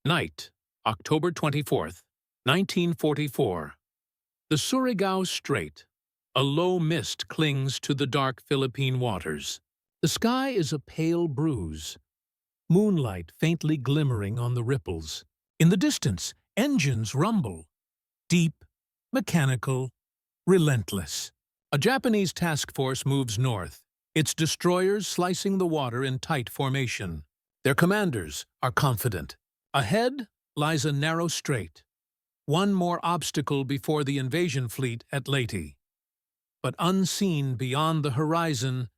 Night, October 24th, 1944. The Surigao Strait. A low mist clings to the dark Philippine waters. The sky is a pale bruise, moonlight faintly glimmering on the ripples. In the distance, engines rumble. Deep, mechanical, relentless. A Japanese task force moves north, its destroyers slicing the water in tight formation. Their commanders are confident. Ahead lies a narrow strait, one more obstacle before the invasion fleet at Leyte. But unseen beyond the horizon,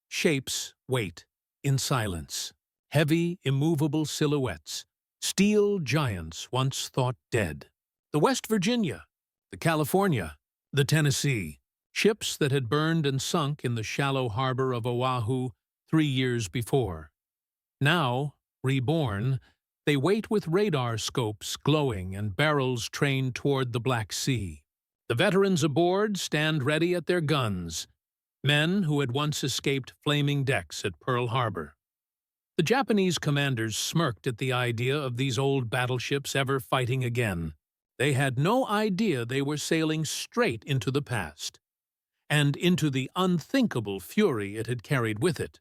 shapes wait in silence. Heavy, immovable silhouettes, steel giants once thought dead. The West Virginia, the California, the Tennessee, ships that had burned and sunk in the shallow harbor of Oahu 3 years before. Now, reborn, they wait with radar scopes glowing and barrels trained toward the Black Sea. The veterans aboard stand ready at their guns, men who had once escaped flaming decks at Pearl Harbor. The Japanese commanders smirked at the idea of these old battleships ever fighting again. They had no idea they were sailing straight into the past, and into the unthinkable fury it had carried with it.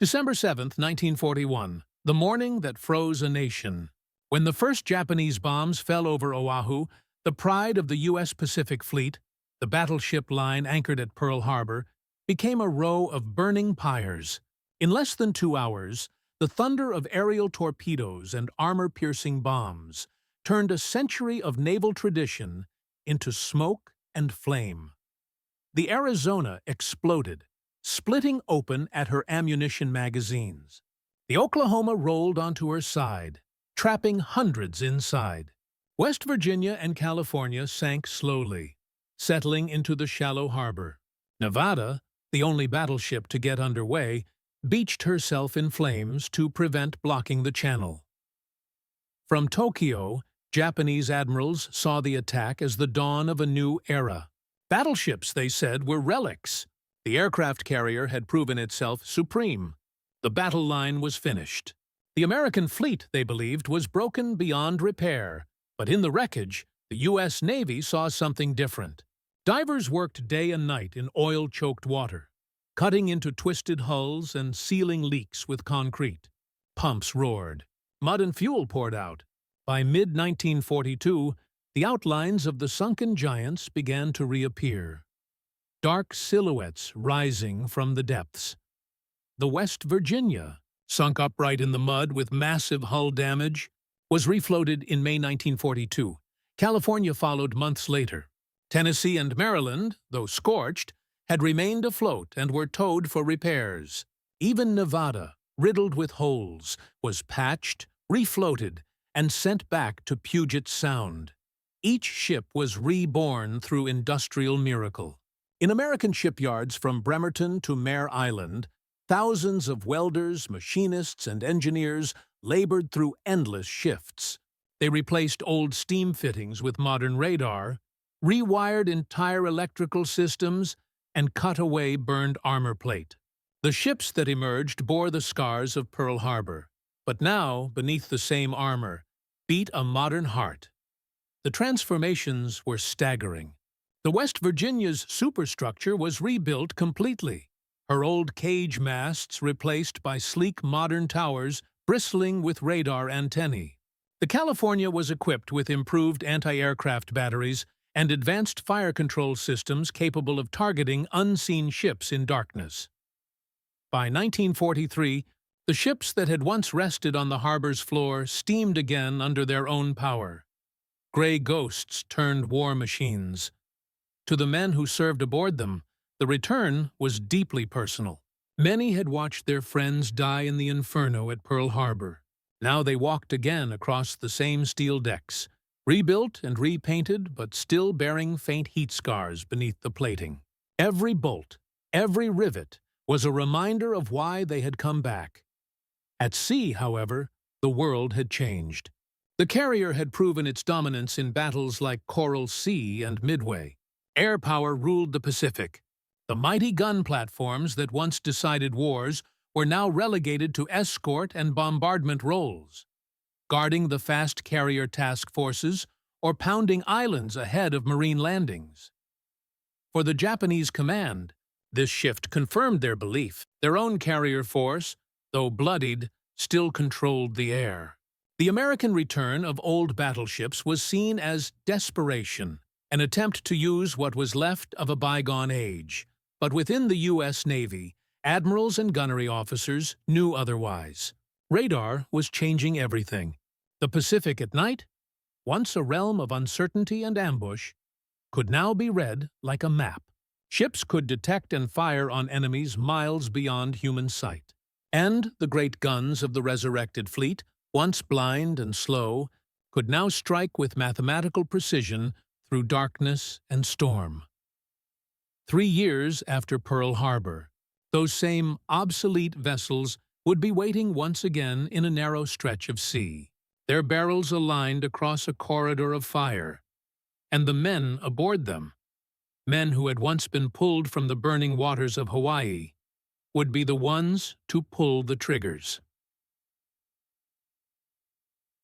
December 7th, 1941, the morning that froze a nation. When the first Japanese bombs fell over Oahu, the pride of the U.S. Pacific Fleet, the battleship line anchored at Pearl Harbor, became a row of burning pyres. In less than 2 hours, the thunder of aerial torpedoes and armor-piercing bombs turned a century of naval tradition into smoke and flame. The Arizona exploded, splitting open at her ammunition magazines. The Oklahoma rolled onto her side, trapping hundreds inside. West Virginia and California sank slowly, settling into the shallow harbor. Nevada, the only battleship to get underway, beached herself in flames to prevent blocking the channel. From Tokyo, Japanese admirals saw the attack as the dawn of a new era. Battleships, they said, were relics. The aircraft carrier had proven itself supreme. The battle line was finished. The American fleet, they believed, was broken beyond repair. But in the wreckage, the U.S. Navy saw something different. Divers worked day and night in oil-choked water, cutting into twisted hulls and sealing leaks with concrete. Pumps roared. Mud and fuel poured out. By mid-1942, the outlines of the sunken giants began to reappear. Dark silhouettes rising from the depths. The West Virginia, sunk upright in the mud with massive hull damage, was refloated in May 1942. California followed months later. Tennessee and Maryland, though scorched, had remained afloat and were towed for repairs. Even Nevada, riddled with holes, was patched, refloated, and sent back to Puget Sound. Each ship was reborn through industrial miracle. In American shipyards from Bremerton to Mare Island, thousands of welders, machinists, and engineers labored through endless shifts. They replaced old steam fittings with modern radar, rewired entire electrical systems, and cut away burned armor plate. The ships that emerged bore the scars of Pearl Harbor, but now, beneath the same armor, beat a modern heart. The transformations were staggering. The West Virginia's superstructure was rebuilt completely, her old cage masts replaced by sleek modern towers bristling with radar antennae. The California was equipped with improved anti-aircraft batteries and advanced fire control systems capable of targeting unseen ships in darkness. By 1943, the ships that had once rested on the harbor's floor steamed again under their own power. Gray ghosts turned war machines. To the men who served aboard them, the return was deeply personal. Many had watched their friends die in the inferno at Pearl Harbor. Now they walked again across the same steel decks, rebuilt and repainted, but still bearing faint heat scars beneath the plating. Every bolt, every rivet, was a reminder of why they had come back. At sea, however, the world had changed. The carrier had proven its dominance in battles like Coral Sea and Midway. Air power ruled the Pacific. The mighty gun platforms that once decided wars were now relegated to escort and bombardment roles. guarding the fast carrier task forces, or pounding islands ahead of marine landings. For the Japanese command, this shift confirmed their belief. Their own carrier force, though bloodied, still controlled the air. The American return of old battleships was seen as desperation, an attempt to use what was left of a bygone age. But within the U.S. Navy, admirals and gunnery officers knew otherwise. Radar was changing everything. The Pacific at night, once a realm of uncertainty and ambush, could now be read like a map. Ships could detect and fire on enemies miles beyond human sight. And the great guns of the resurrected fleet, once blind and slow, could now strike with mathematical precision through darkness and storm. 3 years after Pearl Harbor, those same obsolete vessels would be waiting once again in a narrow stretch of sea, their barrels aligned across a corridor of fire, and the men aboard them, men who had once been pulled from the burning waters of Hawaii, would be the ones to pull the triggers.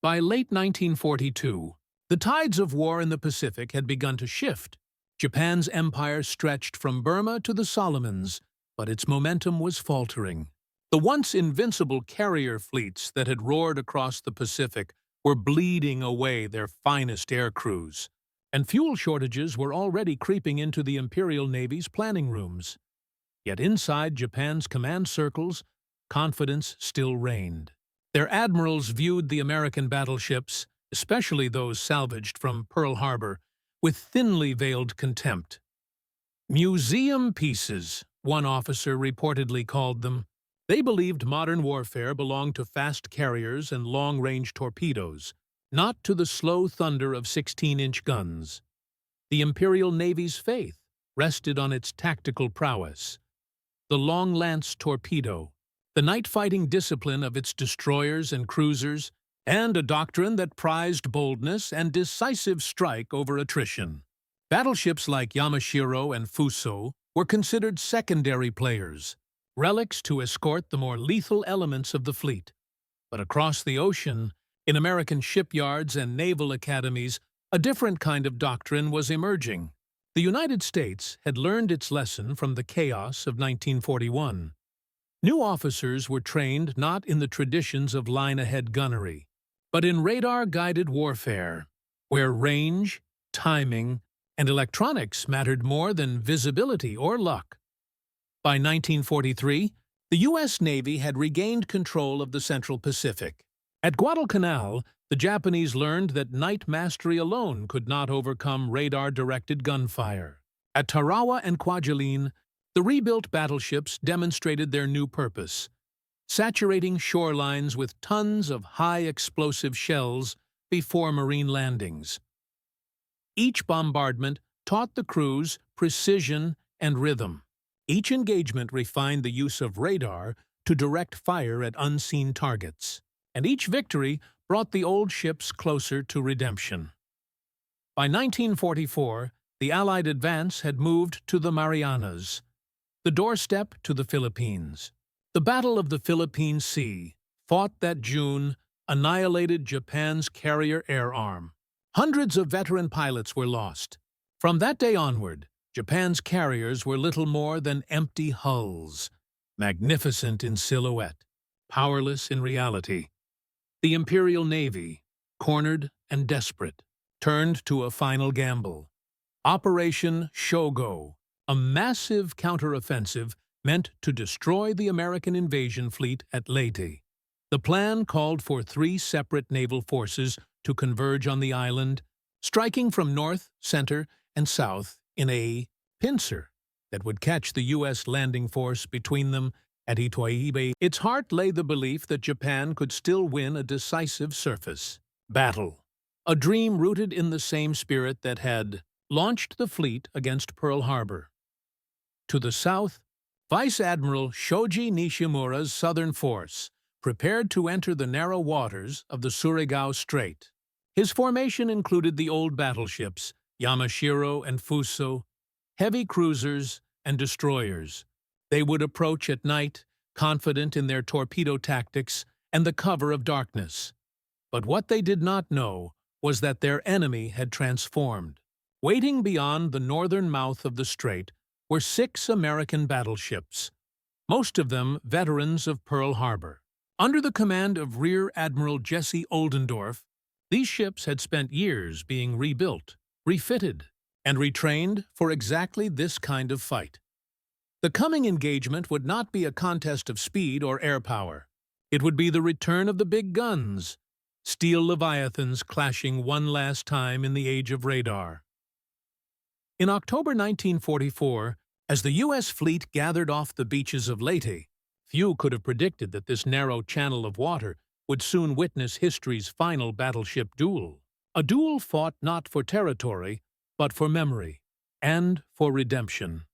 By late 1942, the tides of war in the Pacific had begun to shift. Japan's empire stretched from Burma to the Solomons, but its momentum was faltering. The once invincible carrier fleets that had roared across the Pacific were bleeding away their finest air crews, and fuel shortages were already creeping into the Imperial Navy's planning rooms. Yet inside Japan's command circles, confidence still reigned. Their admirals viewed the American battleships, especially those salvaged from Pearl Harbor, with thinly veiled contempt. Museum pieces, one officer reportedly called them. They believed modern warfare belonged to fast carriers and long-range torpedoes, not to the slow thunder of 16-inch guns. The Imperial Navy's faith rested on its tactical prowess. The long-lance torpedo, the night-fighting discipline of its destroyers and cruisers, and a doctrine that prized boldness and decisive strike over attrition. Battleships like Yamashiro and Fuso were considered secondary players, relics to escort the more lethal elements of the fleet. But across the ocean, in American shipyards and naval academies, a different kind of doctrine was emerging. The United States had learned its lesson from the chaos of 1941. New officers were trained not in the traditions of line-ahead gunnery, but in radar-guided warfare, where range, timing, and electronics mattered more than visibility or luck. By 1943, the U.S. Navy had regained control of the Central Pacific. At Guadalcanal, the Japanese learned that night mastery alone could not overcome radar-directed gunfire. At Tarawa and Kwajalein, the rebuilt battleships demonstrated their new purpose, saturating shorelines with tons of high-explosive shells before marine landings. Each bombardment taught the crews precision and rhythm. Each engagement refined the use of radar to direct fire at unseen targets, and each victory brought the old ships closer to redemption. By 1944, the Allied advance had moved to the Marianas, the doorstep to the Philippines. The Battle of the Philippine Sea, fought that June, annihilated Japan's carrier air arm. Hundreds of veteran pilots were lost. From that day onward, Japan's carriers were little more than empty hulls, magnificent in silhouette, powerless in reality. The Imperial Navy, cornered and desperate, turned to a final gamble. Operation Shogo, a massive counteroffensive meant to destroy the American invasion fleet at Leyte. The plan called for 3 separate naval forces to converge on the island, striking from north, center, and south in a pincer that would catch the U.S. landing force between them at Itoibe. Its heart lay the belief that Japan could still win a decisive surface battle, a dream rooted in the same spirit that had launched the fleet against Pearl Harbor. To the south, Vice Admiral Shoji Nishimura's southern force prepared to enter the narrow waters of the Surigao Strait. His formation included the old battleships, Yamashiro and Fuso, heavy cruisers and destroyers. They would approach at night, confident in their torpedo tactics and the cover of darkness. But what they did not know was that their enemy had transformed. Waiting beyond the northern mouth of the strait were 6 American battleships, most of them veterans of Pearl Harbor. Under the command of Rear Admiral Jesse Oldendorf, these ships had spent years being rebuilt, refitted, and retrained for exactly this kind of fight. The coming engagement would not be a contest of speed or air power. It would be the return of the big guns, steel leviathans clashing one last time in the age of radar. In October 1944, as the U.S. fleet gathered off the beaches of Leyte, few could have predicted that this narrow channel of water would soon witness history's final battleship duel. A duel fought not for territory, but for memory, and for redemption.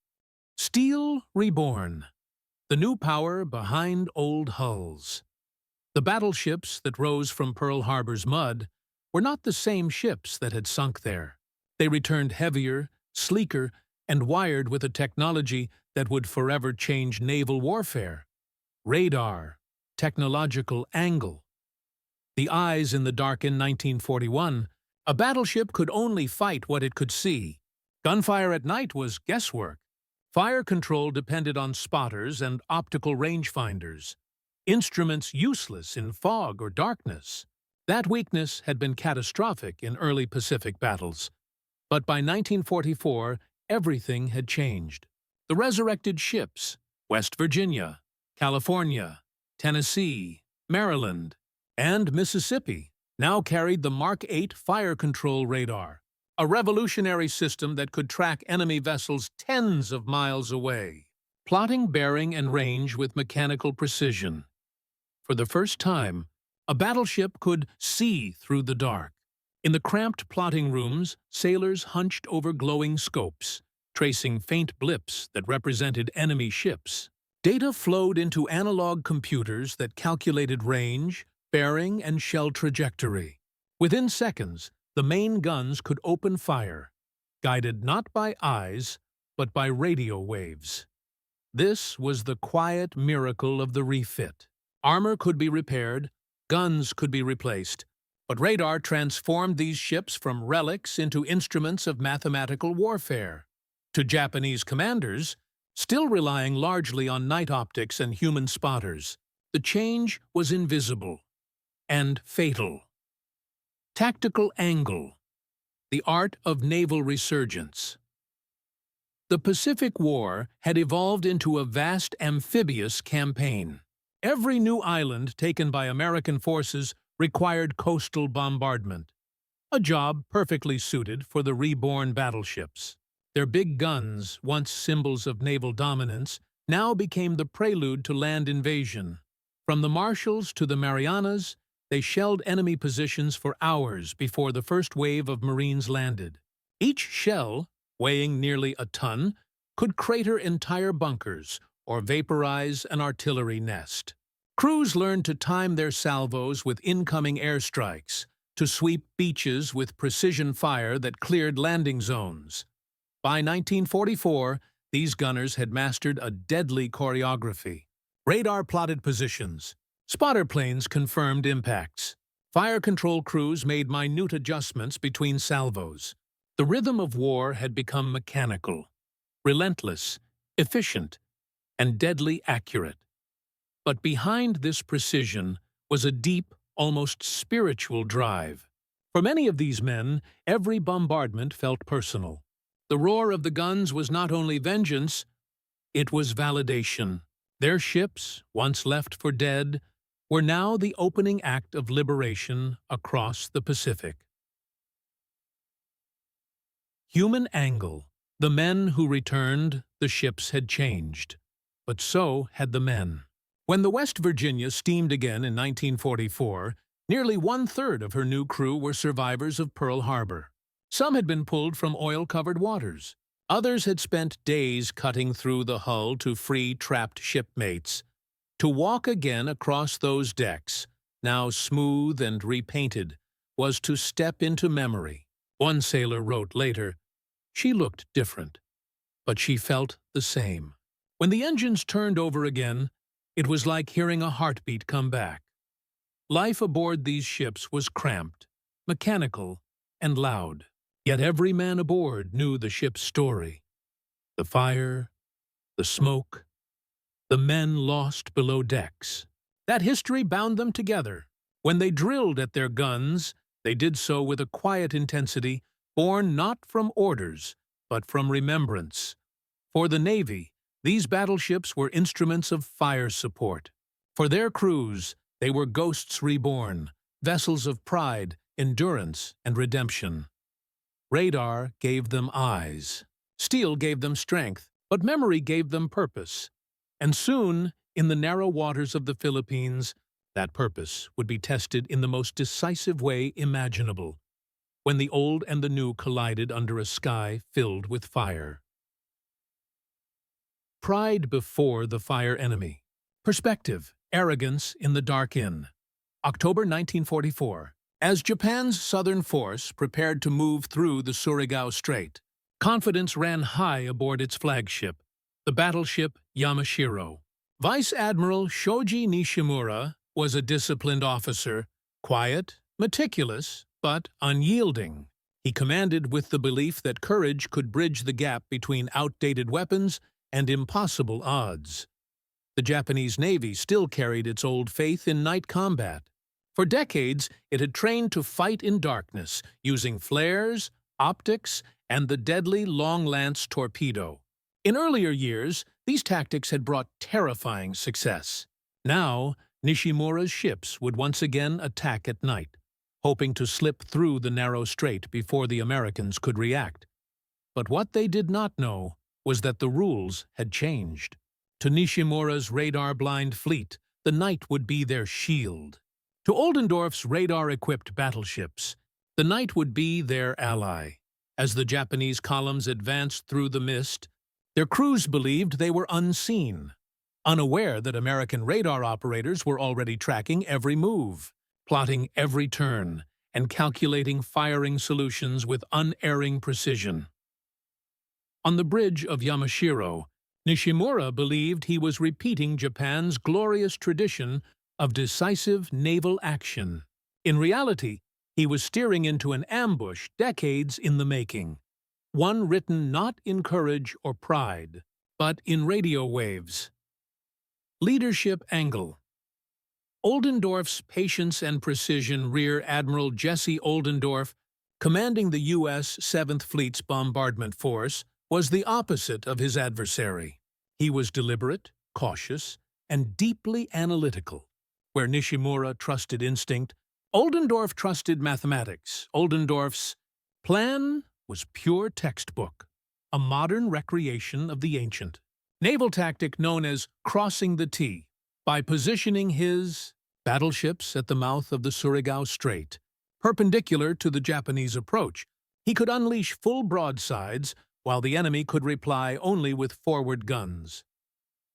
Steel reborn, the new power behind old hulls. The battleships that rose from Pearl Harbor's mud were not the same ships that had sunk there. They returned heavier, sleeker, and wired with a technology that would forever change naval warfare. Radar, technological angle. The eyes in the darkened 1941, a battleship could only fight what it could see. Gunfire at night was guesswork. Fire control depended on spotters and optical rangefinders. Instruments useless in fog or darkness. That weakness had been catastrophic in early Pacific battles. But by 1944, everything had changed. The resurrected ships, West Virginia, California, Tennessee, Maryland, and Mississippi, now carried the Mark 8 fire control radar, a revolutionary system that could track enemy vessels tens of miles away, plotting bearing and range with mechanical precision. For the first time, a battleship could see through the dark. In the cramped plotting rooms, sailors hunched over glowing scopes, tracing faint blips that represented enemy ships. Data flowed into analog computers that calculated range, bearing, and shell trajectory. Within seconds, the main guns could open fire, guided not by eyes, but by radio waves. This was the quiet miracle of the refit. Armor could be repaired, guns could be replaced, but radar transformed these ships from relics into instruments of mathematical warfare. To Japanese commanders, still relying largely on night optics and human spotters, the change was invisible and fatal. Tactical angle, the art of naval resurgence. The Pacific War had evolved into a vast amphibious campaign. Every new island taken by American forces required coastal bombardment, a job perfectly suited for the reborn battleships. Their big guns, once symbols of naval dominance, now became the prelude to land invasion. From the Marshalls to the Marianas, they shelled enemy positions for hours before the first wave of Marines landed. Each shell, weighing nearly a ton, could crater entire bunkers or vaporize an artillery nest. Crews learned to time their salvos with incoming airstrikes, to sweep beaches with precision fire that cleared landing zones. By 1944, these gunners had mastered a deadly choreography. Radar plotted positions. Spotter planes confirmed impacts. Fire control crews made minute adjustments between salvos. The rhythm of war had become mechanical, relentless, efficient, and deadly accurate. But behind this precision was a deep, almost spiritual drive. For many of these men, every bombardment felt personal. The roar of the guns was not only vengeance, it was validation. Their ships, once left for dead, were now the opening act of liberation across the Pacific. Human angle. The men who returned, the ships had changed. But so had the men. When the West Virginia steamed again in 1944, nearly one-third of her new crew were survivors of Pearl Harbor. Some had been pulled from oil-covered waters. Others had spent days cutting through the hull to free trapped shipmates. To walk again across those decks, now smooth and repainted, was to step into memory. One sailor wrote later, "She looked different, but she felt the same." When the engines turned over again, it was like hearing a heartbeat come back. Life aboard these ships was cramped, mechanical, and loud. Yet every man aboard knew the ship's story. The fire, the smoke, the men lost below decks. That history bound them together. When they drilled at their guns, they did so with a quiet intensity born not from orders, but from remembrance. For the Navy, these battleships were instruments of fire support. For their crews, they were ghosts reborn, vessels of pride, endurance, and redemption. Radar gave them eyes. Steel gave them strength, but memory gave them purpose. And soon, in the narrow waters of the Philippines, that purpose would be tested in the most decisive way imaginable, when the old and the new collided under a sky filled with fire. Pride before the fire enemy. Perspective, arrogance in the dark inn. October 1944. As Japan's southern force prepared to move through the Surigao Strait, confidence ran high aboard its flagship, the battleship Yamashiro. Vice Admiral Shoji Nishimura was a disciplined officer, quiet, meticulous, but unyielding. He commanded with the belief that courage could bridge the gap between outdated weapons and impossible odds. The Japanese Navy still carried its old faith in night combat. For decades, it had trained to fight in darkness, using flares, optics, and the deadly long-lance torpedo. In earlier years, these tactics had brought terrifying success. Now, Nishimura's ships would once again attack at night, hoping to slip through the narrow strait before the Americans could react. But what they did not know was that the rules had changed. To Nishimura's radar-blind fleet, the night would be their shield. To Oldendorf's radar-equipped battleships, the night would be their ally. As the Japanese columns advanced through the mist, their crews believed they were unseen, unaware that American radar operators were already tracking every move, plotting every turn, and calculating firing solutions with unerring precision. On the bridge of Yamashiro, Nishimura believed he was repeating Japan's glorious tradition of decisive naval action. In reality, he was steering into an ambush decades in the making, one written not in courage or pride, but in radio waves. Leadership angle. Oldendorf's patience and precision Rear Admiral Jesse Oldendorf, commanding the U.S. 7th Fleet's bombardment force, was the opposite of his adversary. He was deliberate, cautious, and deeply analytical. Where Nishimura trusted instinct, Oldendorf trusted mathematics. Oldendorf's plan was pure textbook, a modern recreation of the ancient naval tactic known as crossing the T. By positioning his battleships at the mouth of the Surigao Strait, perpendicular to the Japanese approach, he could unleash full broadsides while the enemy could reply only with forward guns.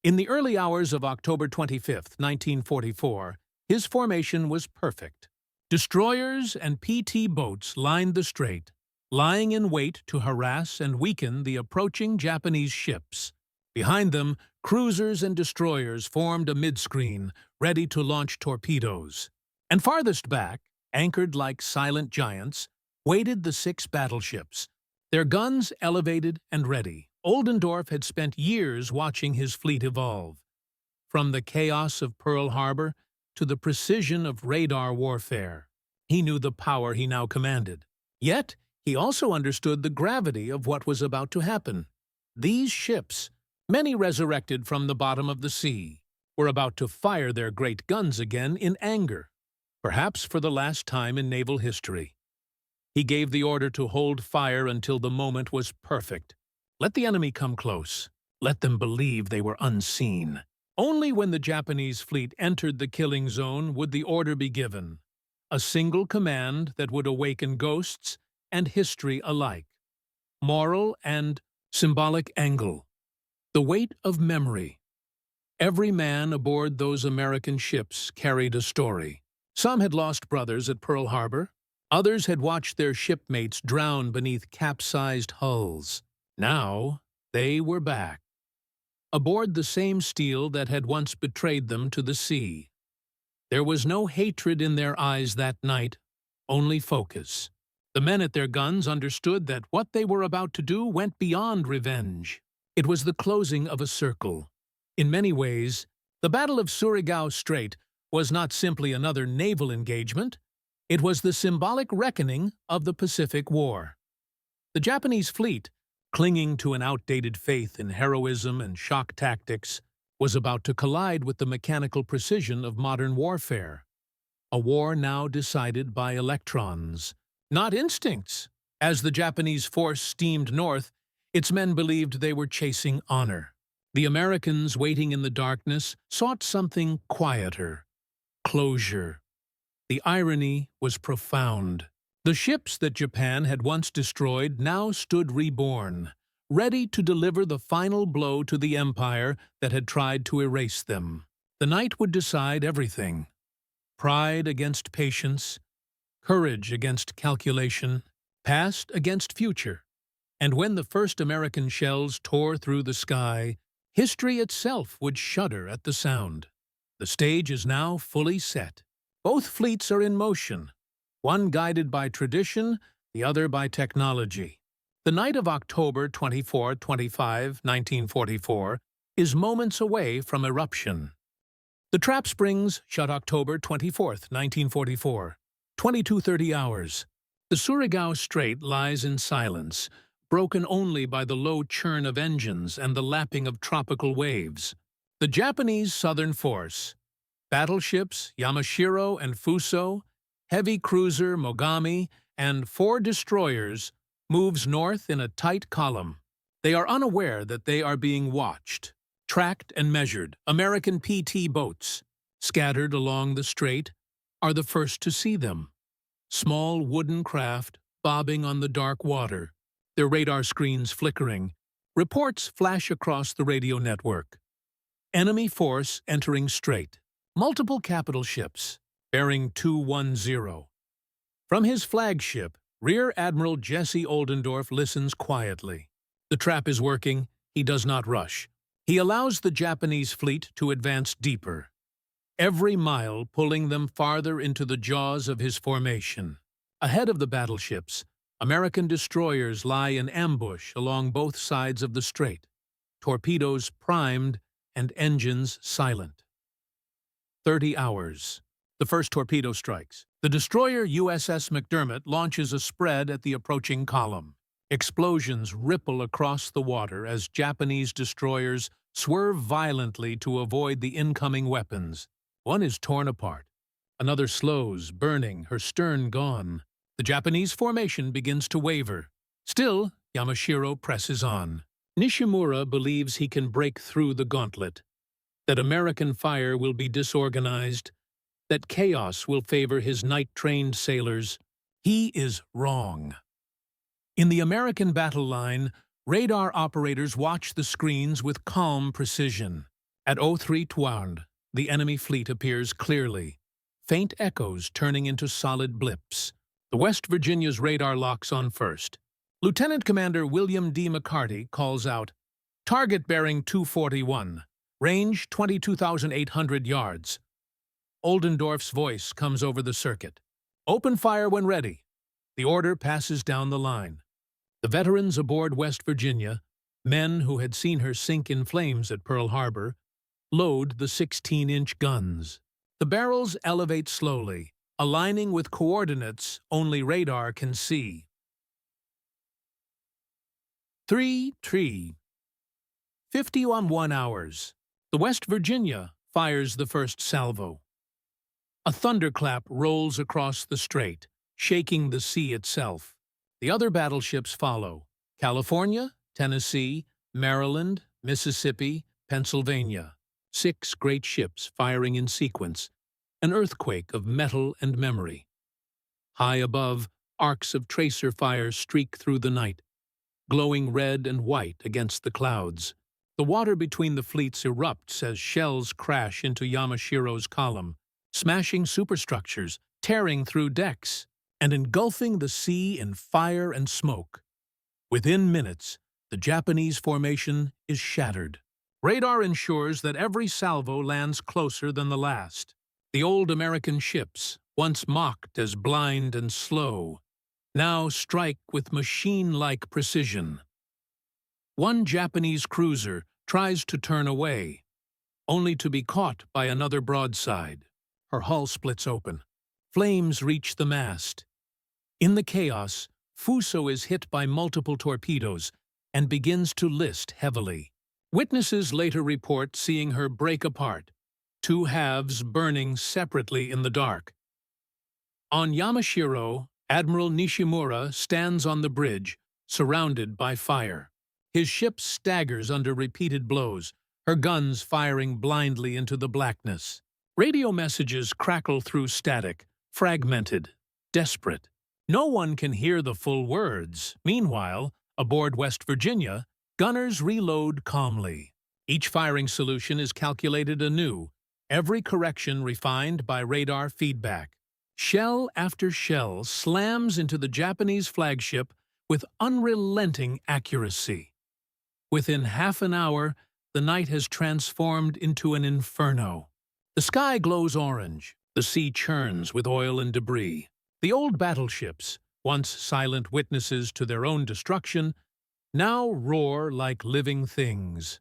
In the early hours of October 25, 1944, his formation was perfect. Destroyers and PT boats lined the strait, lying in wait to harass and weaken the approaching Japanese ships. Behind them, cruisers and destroyers formed a mid-screen, ready to launch torpedoes. And farthest back, anchored like silent giants, waited the 6 battleships, their guns elevated and ready. Oldendorf had spent years watching his fleet evolve. From the chaos of Pearl Harbor to the precision of radar warfare, he knew the power he now commanded. Yet, he also understood the gravity of what was about to happen. These ships, many resurrected from the bottom of the sea, were about to fire their great guns again in anger, perhaps for the last time in naval history. He gave the order to hold fire until the moment was perfect. Let the enemy come close. Let them believe they were unseen. Only when the Japanese fleet entered the killing zone would the order be given, a single command that would awaken ghosts and history alike. Moral and symbolic angle. The weight of memory. Every man aboard those American ships carried a story. Some had lost brothers at Pearl Harbor. Others had watched their shipmates drown beneath capsized hulls. Now, they were back, aboard the same steel that had once betrayed them to the sea. There was no hatred in their eyes that night, only focus. The men at their guns understood that what they were about to do went beyond revenge. It was the closing of a circle. In many ways, the Battle of Surigao Strait was not simply another naval engagement, it was the symbolic reckoning of the Pacific War. The Japanese fleet, clinging to an outdated faith in heroism and shock tactics, was about to collide with the mechanical precision of modern warfare. A war now decided by electrons, not instincts. As the Japanese force steamed north, its men believed they were chasing honor. The Americans, waiting in the darkness, sought something quieter, closure. The irony was profound. The ships that Japan had once destroyed now stood reborn, ready to deliver the final blow to the empire that had tried to erase them. The night would decide everything. Pride against patience, courage against calculation, past against future. And when the first American shells tore through the sky, history itself would shudder at the sound. The stage is now fully set. Both fleets are in motion, one guided by tradition, the other by technology. The night of October 24-25, 1944, is moments away from eruption. The trap springs shut October 24, 1944, 22:30 hours. The Surigao Strait lies in silence, broken only by the low churn of engines and the lapping of tropical waves. The Japanese southern force, battleships Yamashiro and Fuso, heavy cruiser Mogami, and 4 destroyers, moves north in a tight column. They are unaware that they are being watched, tracked and measured. American PT boats, scattered along the strait, are the first to see them. Small wooden craft bobbing on the dark water, their radar screens flickering. Reports flash across the radio network. Enemy force entering strait. Multiple capital ships, bearing 210. From his flagship, Rear Admiral Jesse Oldendorf listens quietly. The trap is working, he does not rush. He allows the Japanese fleet to advance deeper, every mile pulling them farther into the jaws of his formation. Ahead of the battleships, American destroyers lie in ambush along both sides of the strait, torpedoes primed and engines silent. 30 hours. The first torpedo strikes. The destroyer USS McDermott launches a spread at the approaching column. Explosions ripple across the water as Japanese destroyers swerve violently to avoid the incoming weapons. One is torn apart. Another slows, burning, her stern gone. The Japanese formation begins to waver. Still, Yamashiro presses on. Nishimura believes he can break through the gauntlet, that American fire will be disorganized, that chaos will favor his night-trained sailors. He is wrong. In the American battle line, radar operators watch the screens with calm precision. At 03:20, the enemy fleet appears clearly, faint echoes turning into solid blips. The West Virginia's radar locks on first. Lieutenant Commander William D. McCarty calls out, "Target bearing 241, range 22,800 yards." Oldendorf's voice comes over the circuit. "Open fire when ready." The order passes down the line. The veterans aboard West Virginia, men who had seen her sink in flames at Pearl Harbor, load the 16-inch guns. The barrels elevate slowly, aligning with coordinates only radar can see. 3-3. 51 hours. The West Virginia fires the first salvo. A thunderclap rolls across the strait, shaking the sea itself. The other battleships follow: California, Tennessee, Maryland, Mississippi, Pennsylvania. 6 great ships firing in sequence, an earthquake of metal and memory. High above, arcs of tracer fire streak through the night, glowing red and white against the clouds. The water between the fleets erupts as shells crash into Yamashiro's column, smashing superstructures, tearing through decks, and engulfing the sea in fire and smoke. Within minutes, the Japanese formation is shattered. Radar ensures that every salvo lands closer than the last. The old American ships, once mocked as blind and slow, now strike with machine-like precision. One Japanese cruiser tries to turn away, only to be caught by another broadside. Her hull splits open. Flames reach the mast. In the chaos, Fuso is hit by multiple torpedoes and begins to list heavily. Witnesses later report seeing her break apart, two halves burning separately in the dark. On Yamashiro, Admiral Nishimura stands on the bridge, surrounded by fire. His ship staggers under repeated blows, her guns firing blindly into the blackness. Radio messages crackle through static, fragmented, desperate. No one can hear the full words. Meanwhile, aboard West Virginia, gunners reload calmly. Each firing solution is calculated anew, every correction refined by radar feedback. Shell after shell slams into the Japanese flagship with unrelenting accuracy. Within half an hour, the night has transformed into an inferno. The sky glows orange, the sea churns with oil and debris. The old battleships, once silent witnesses to their own destruction, now roar like living things.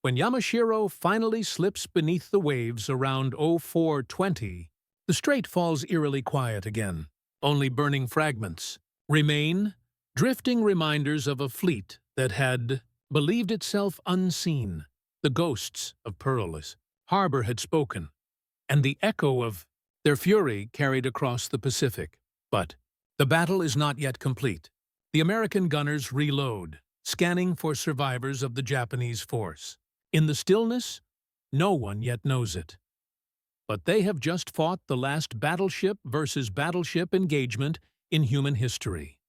When Yamashiro finally slips beneath the waves around 0420, the strait falls eerily quiet again. Only burning fragments remain, drifting reminders of a fleet that had believed itself unseen. The ghosts of Pearl's Harbor had spoken, and the echo of their fury carried across the Pacific. But the battle is not yet complete. The American gunners reload, scanning for survivors of the Japanese force. In the stillness, no one yet knows it. But they have just fought the last battleship-versus-battleship engagement in human history.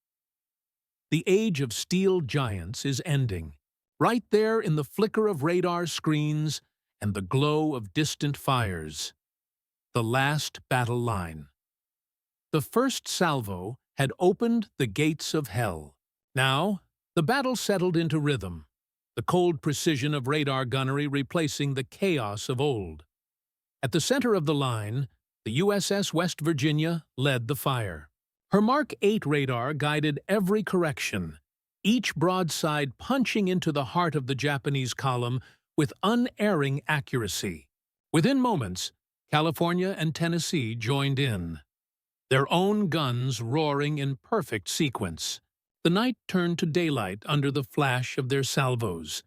The age of steel giants is ending, right there in the flicker of radar screens and the glow of distant fires. The last battle line. The first salvo had opened the gates of hell. Now, the battle settled into rhythm, the cold precision of radar gunnery replacing the chaos of old. At the center of the line, the USS West Virginia led the fire. Her Mark 8 radar guided every correction, each broadside punching into the heart of the Japanese column with unerring accuracy. Within moments, California and Tennessee joined in, their own guns roaring in perfect sequence. The night turned to daylight under the flash of their salvos.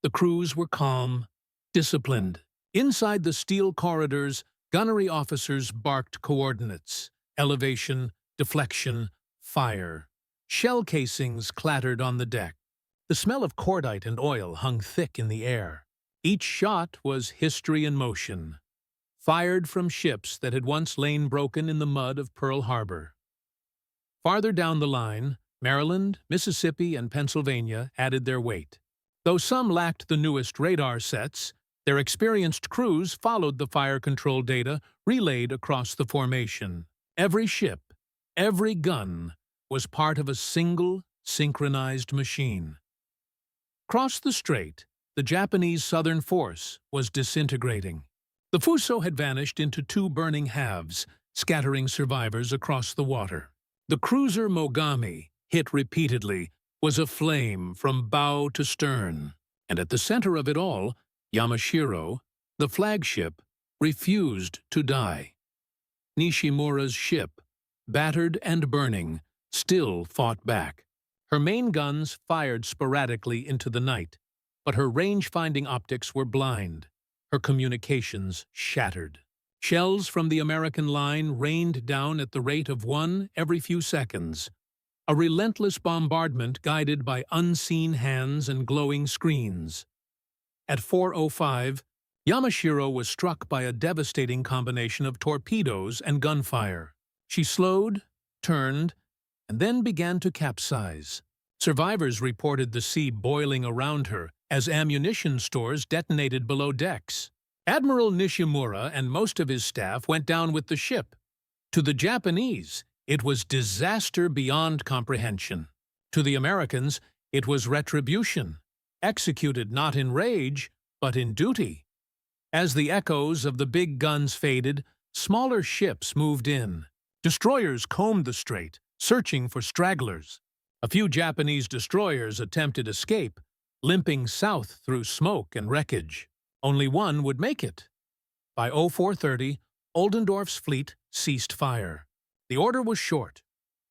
The crews were calm, disciplined. Inside the steel corridors, gunnery officers barked coordinates: elevation, deflection, fire. Shell casings clattered on the deck. The smell of cordite and oil hung thick in the air. Each shot was history in motion, fired from ships that had once lain broken in the mud of Pearl Harbor. Farther down the line, Maryland, Mississippi, and Pennsylvania added their weight. Though some lacked the newest radar sets, their experienced crews followed the fire control data relayed across the formation. Every ship, every gun, was part of a single, synchronized machine. Across the strait, the Japanese southern force was disintegrating. The Fuso had vanished into two burning halves, scattering survivors across the water. The cruiser Mogami, hit repeatedly, was aflame from bow to stern. And at the center of it all, Yamashiro, the flagship, refused to die. Nishimura's ship, battered and burning, still fought back. Her main guns fired sporadically into the night, but her range-finding optics were blind. Her communications shattered. Shells from the American line rained down at the rate of one every few seconds, a relentless bombardment guided by unseen hands and glowing screens. At 4:05, Yamashiro was struck by a devastating combination of torpedoes and gunfire. She slowed, turned, and then began to capsize. Survivors reported the sea boiling around her as ammunition stores detonated below decks. Admiral Nishimura and most of his staff went down with the ship. To the Japanese, it was disaster beyond comprehension. To the Americans, it was retribution, executed not in rage, but in duty. As the echoes of the big guns faded, smaller ships moved in. Destroyers combed the strait, searching for stragglers. A few Japanese destroyers attempted escape, limping south through smoke and wreckage. Only one would make it. By 0430, Oldendorf's fleet ceased fire. The order was short.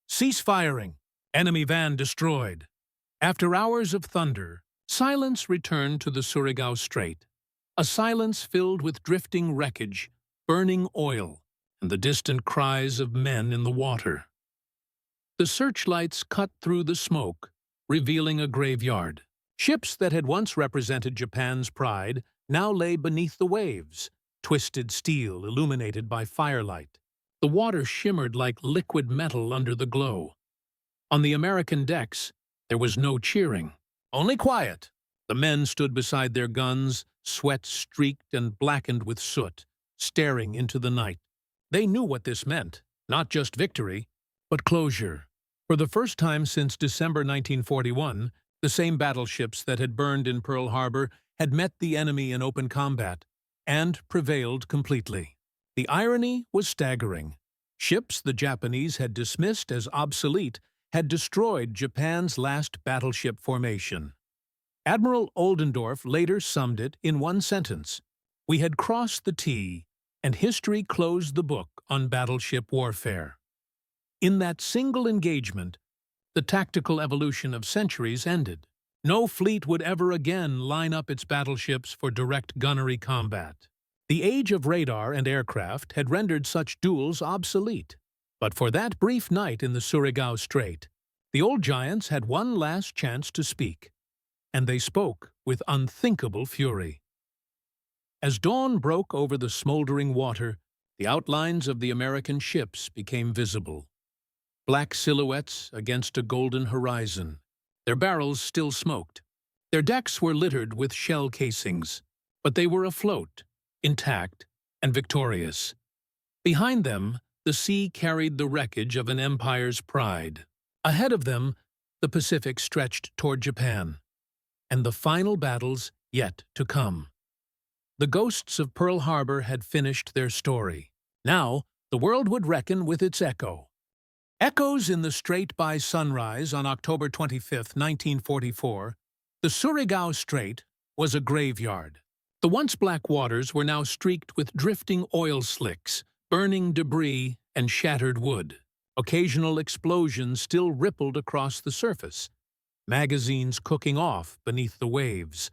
Cease firing. Enemy van destroyed. After hours of thunder, silence returned to the Surigao Strait. A silence filled with drifting wreckage, burning oil, and the distant cries of men in the water. The searchlights cut through the smoke, revealing a graveyard. Ships that had once represented Japan's pride now lay beneath the waves, twisted steel illuminated by firelight. The water shimmered like liquid metal under the glow. On the American decks, there was no cheering, only quiet. The men stood beside their guns, sweat streaked and blackened with soot, staring into the night. They knew what this meant, not just victory, but closure. For the first time since December 1941, the same battleships that had burned in Pearl Harbor had met the enemy in open combat, and prevailed completely. The irony was staggering. Ships the Japanese had dismissed as obsolete had destroyed Japan's last battleship formation. Admiral Oldendorf later summed it in one sentence: "We had crossed the T, and history closed the book on battleship warfare." In that single engagement, the tactical evolution of centuries ended. No fleet would ever again line up its battleships for direct gunnery combat. The age of radar and aircraft had rendered such duels obsolete. But for that brief night in the Surigao Strait, the old giants had one last chance to speak. And they spoke with unthinkable fury. As dawn broke over the smoldering water, the outlines of the American ships became visible. Black silhouettes against a golden horizon. Their barrels still smoked. Their decks were littered with shell casings, but they were afloat, intact and victorious. Behind them, the sea carried the wreckage of an empire's pride. Ahead of them, the Pacific stretched toward Japan, and the final battles yet to come. The ghosts of Pearl Harbor had finished their story. Now, the world would reckon with its echo. Echoes in the Strait by sunrise on October 25, 1944, the Surigao Strait was a graveyard. The once black waters were now streaked with drifting oil slicks, burning debris, and shattered wood. Occasional explosions still rippled across the surface, magazines cooking off beneath the waves.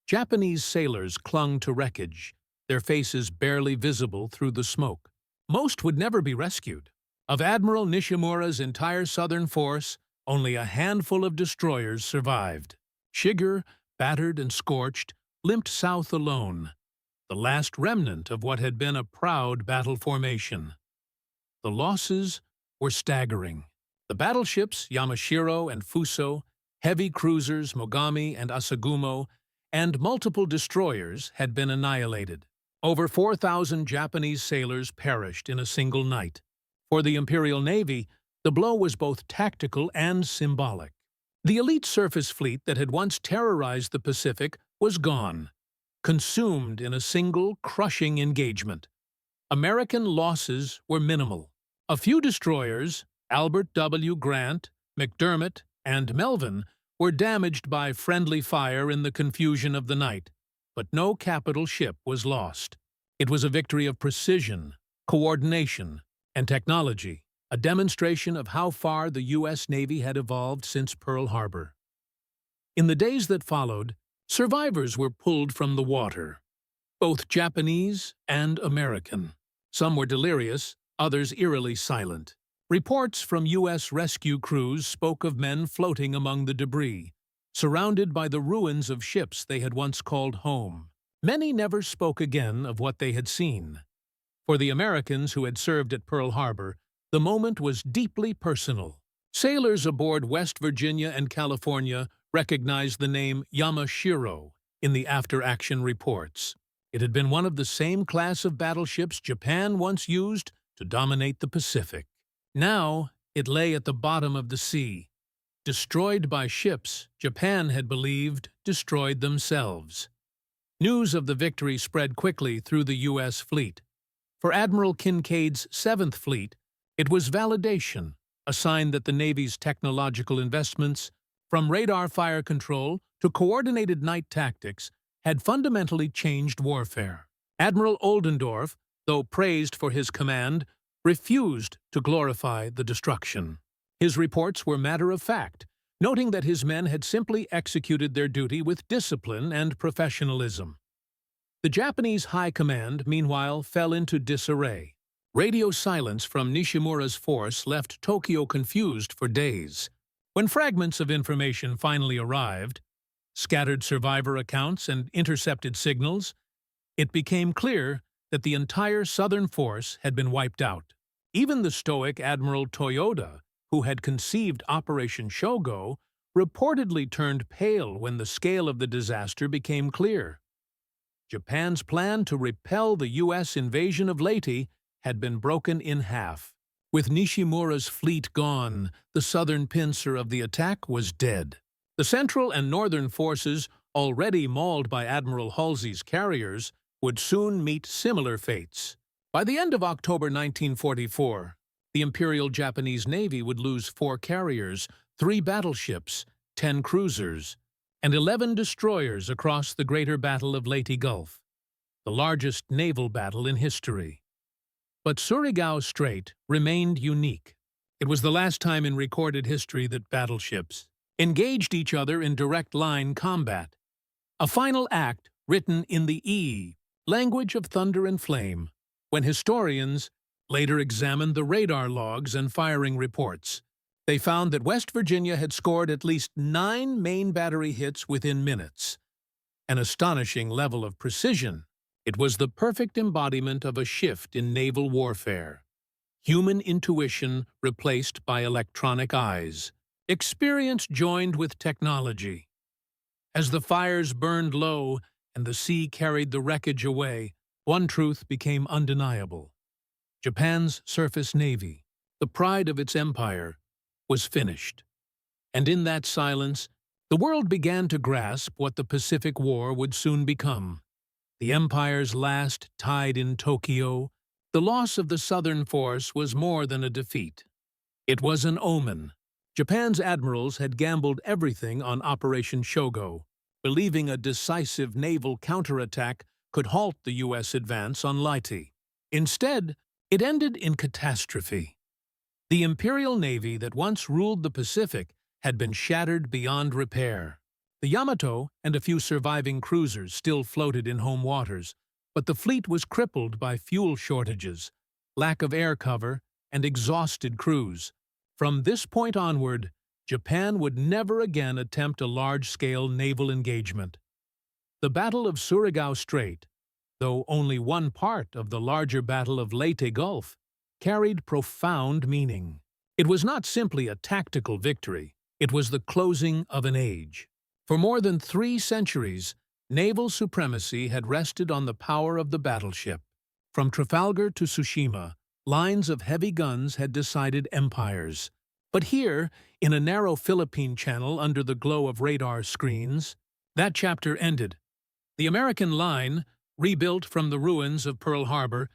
Japanese sailors clung to wreckage, their faces barely visible through the smoke. Most would never be rescued. Of Admiral Nishimura's entire southern force, only a handful of destroyers survived. Shiger, battered and scorched, limped south alone, the last remnant of what had been a proud battle formation. The losses were staggering. The battleships Yamashiro and Fuso, heavy cruisers Mogami and Asagumo, and multiple destroyers had been annihilated. Over 4,000 Japanese sailors perished in a single night. For the Imperial Navy, the blow was both tactical and symbolic. The elite surface fleet that had once terrorized the Pacific was gone, consumed in a single, crushing engagement. American losses were minimal. A few destroyers, Albert W. Grant, McDermott, and Melvin, were damaged by friendly fire in the confusion of the night, but no capital ship was lost. It was a victory of precision, coordination, and technology, a demonstration of how far the U.S. Navy had evolved since Pearl Harbor. In the days that followed, survivors were pulled from the water, both Japanese and American. Some were delirious, others eerily silent. Reports from U.S. rescue crews spoke of men floating among the debris, surrounded by the ruins of ships they had once called home. Many never spoke again of what they had seen. For the Americans who had served at Pearl Harbor, the moment was deeply personal. Sailors aboard West Virginia and California recognized the name Yamashiro in the after-action reports. It had been one of the same class of battleships Japan once used to dominate the Pacific. Now, it lay at the bottom of the sea, destroyed by ships Japan had believed destroyed themselves. News of the victory spread quickly through the U.S. fleet. For Admiral Kinkaid's 7th Fleet, it was validation, a sign that the Navy's technological investments, from radar fire control to coordinated night tactics, had fundamentally changed warfare. Admiral Oldendorf, though praised for his command, refused to glorify the destruction. His reports were matter-of-fact, noting that his men had simply executed their duty with discipline and professionalism. The Japanese High Command, meanwhile, fell into disarray. Radio silence from Nishimura's force left Tokyo confused for days. When fragments of information finally arrived, scattered survivor accounts and intercepted signals, it became clear that the entire southern force had been wiped out. Even the stoic Admiral Toyoda, who had conceived Operation Shogo, reportedly turned pale when the scale of the disaster became clear. Japan's plan to repel the U.S. invasion of Leyte had been broken in half. With Nishimura's fleet gone, the southern pincer of the attack was dead. The central and northern forces, already mauled by Admiral Halsey's carriers, would soon meet similar fates. By the end of October 1944, the Imperial Japanese Navy would lose 4 carriers, 3 battleships, 10 cruisers, and 11 destroyers across the greater Battle of Leyte Gulf, the largest naval battle in history. But Surigao Strait remained unique. It was the last time in recorded history that battleships engaged each other in direct-line combat, a final act written in the language of thunder and flame. When historians later examined the radar logs and firing reports, they found that West Virginia had scored at least 9 main battery hits within minutes, an astonishing level of precision. It was the perfect embodiment of a shift in naval warfare. Human intuition replaced by electronic eyes. Experience joined with technology. As the fires burned low and the sea carried the wreckage away, one truth became undeniable. Japan's surface navy, the pride of its empire, was finished. And in that silence, the world began to grasp what the Pacific War would soon become. The empire's last tide in Tokyo, the loss of the southern force was more than a defeat. It was an omen. Japan's admirals had gambled everything on Operation Shogo, believing a decisive naval counterattack could halt the U.S. advance on Leyte. Instead, it ended in catastrophe. The Imperial Navy that once ruled the Pacific had been shattered beyond repair. The Yamato and a few surviving cruisers still floated in home waters, but the fleet was crippled by fuel shortages, lack of air cover, and exhausted crews. From this point onward, Japan would never again attempt a large-scale naval engagement. The Battle of Surigao Strait, though only one part of the larger Battle of Leyte Gulf, carried profound meaning. It was not simply a tactical victory, it was the closing of an age. For more than 3 centuries, naval supremacy had rested on the power of the battleship. From Trafalgar to Tsushima, lines of heavy guns had decided empires. But here, in a narrow Philippine channel under the glow of radar screens, that chapter ended. The American line, rebuilt from the ruins of Pearl Harbor,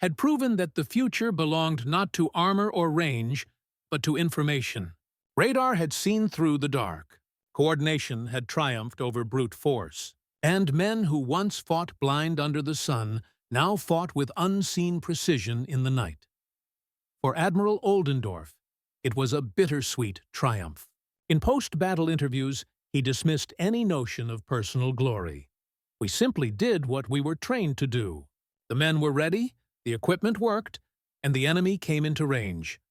had proven that the future belonged not to armor or range, but to information. Radar had seen through the dark. Coordination had triumphed over brute force. And men who once fought blind under the sun now fought with unseen precision in the night. For Admiral Oldendorf, it was a bittersweet triumph. In post-battle interviews, he dismissed any notion of personal glory. We simply did what we were trained to do. The men were ready, the equipment worked, and the enemy came into range.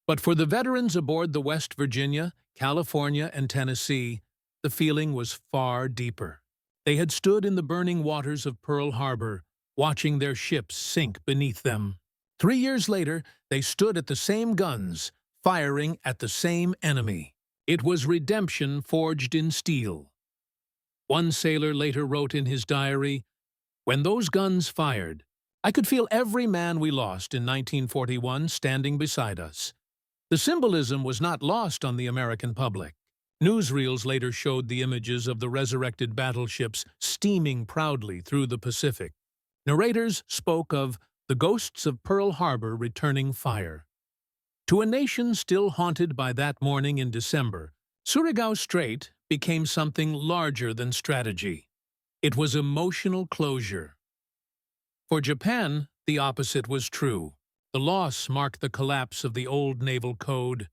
But for the veterans aboard the West Virginia, California, and Tennessee, the feeling was far deeper. They had stood in the burning waters of Pearl Harbor, watching their ships sink beneath them. 3 years later, they stood at the same guns, firing at the same enemy. It was redemption forged in steel. One sailor later wrote in his diary, "When those guns fired, I could feel every man we lost in 1941 standing beside us." The symbolism was not lost on the American public. Newsreels later showed the images of the resurrected battleships steaming proudly through the Pacific. Narrators spoke of the ghosts of Pearl Harbor returning fire. To a nation still haunted by that morning in December, Surigao Strait became something larger than strategy. It was emotional closure. For Japan, the opposite was true. The loss marked the collapse of the old naval code,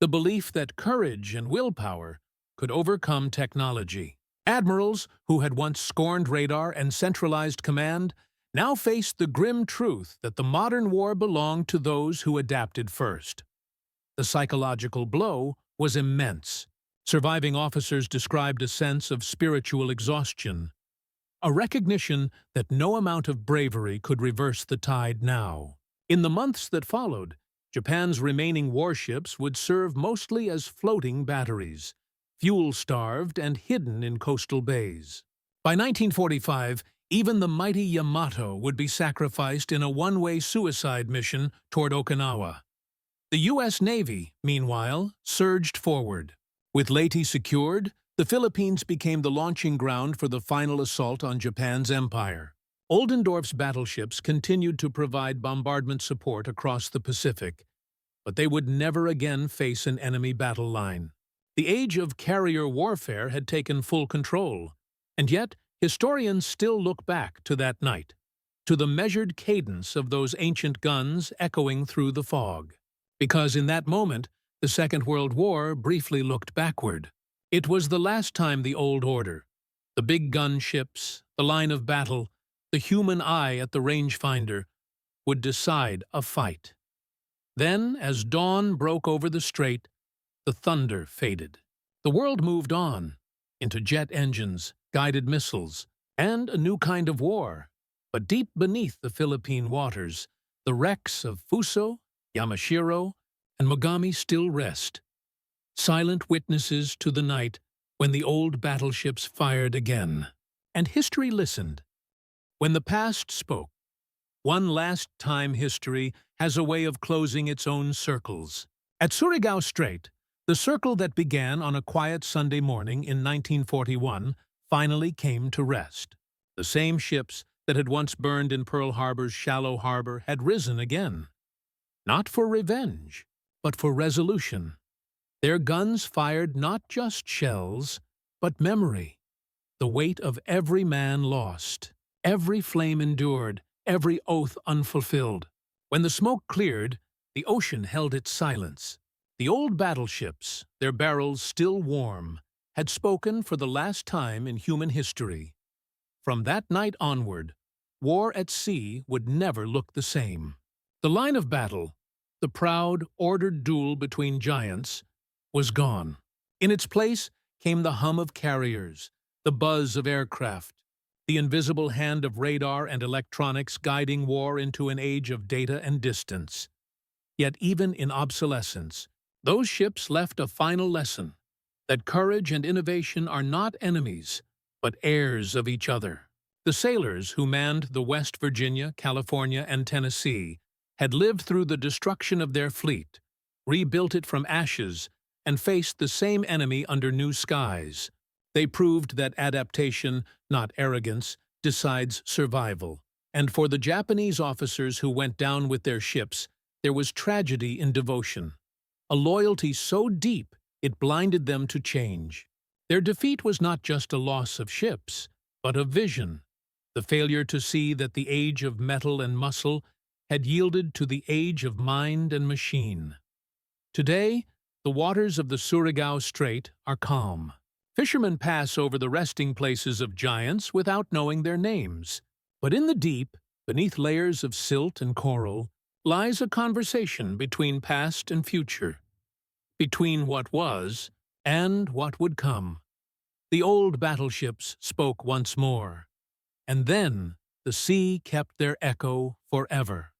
the belief that courage and willpower could overcome technology. Admirals, who had once scorned radar and centralized command, now faced the grim truth that the modern war belonged to those who adapted first. The psychological blow was immense. Surviving officers described a sense of spiritual exhaustion, a recognition that no amount of bravery could reverse the tide now. In the months that followed, Japan's remaining warships would serve mostly as floating batteries, fuel-starved and hidden in coastal bays. By 1945, even the mighty Yamato would be sacrificed in a one-way suicide mission toward Okinawa. The U.S. Navy, meanwhile, surged forward. With Leyte secured, the Philippines became the launching ground for the final assault on Japan's empire. Oldendorf's battleships continued to provide bombardment support across the Pacific, but they would never again face an enemy battle line. The age of carrier warfare had taken full control, and yet historians still look back to that night, to the measured cadence of those ancient guns echoing through the fog. Because in that moment, the Second World War briefly looked backward. It was the last time the old order, the big gun ships, the line of battle, the human eye at the rangefinder, would decide a fight. Then, as dawn broke over the strait, the thunder faded. The world moved on, into jet engines, guided missiles, and a new kind of war. But deep beneath the Philippine waters, the wrecks of Fuso, Yamashiro, and Mogami still rest, silent witnesses to the night when the old battleships fired again. And history listened. When the past spoke, one last time history has a way of closing its own circles. At Surigao Strait, the circle that began on a quiet Sunday morning in 1941 finally came to rest. The same ships that had once burned in Pearl Harbor's shallow harbor had risen again. Not for revenge, but for resolution. Their guns fired not just shells, but memory. The weight of every man lost, every flame endured, every oath unfulfilled. When the smoke cleared, the ocean held its silence. The old battleships, their barrels still warm, had spoken for the last time in human history. From that night onward, war at sea would never look the same. The line of battle, the proud, ordered duel between giants, was gone. In its place came the hum of carriers, the buzz of aircraft, the invisible hand of radar and electronics guiding war into an age of data and distance. Yet even in obsolescence, those ships left a final lesson, that courage and innovation are not enemies, but heirs of each other. The sailors who manned the West Virginia, California, and Tennessee had lived through the destruction of their fleet, rebuilt it from ashes, and faced the same enemy under new skies. They proved that adaptation, not arrogance, decides survival. And for the Japanese officers who went down with their ships, there was tragedy in devotion, a loyalty so deep it blinded them to change. Their defeat was not just a loss of ships, but of vision, the failure to see that the age of metal and muscle had yielded to the age of mind and machine. Today, the waters of the Surigao Strait are calm. Fishermen pass over the resting places of giants without knowing their names. But in the deep, beneath layers of silt and coral, lies a conversation between past and future, between what was and what would come. The old battleships spoke once more, and then the sea kept their echo forever.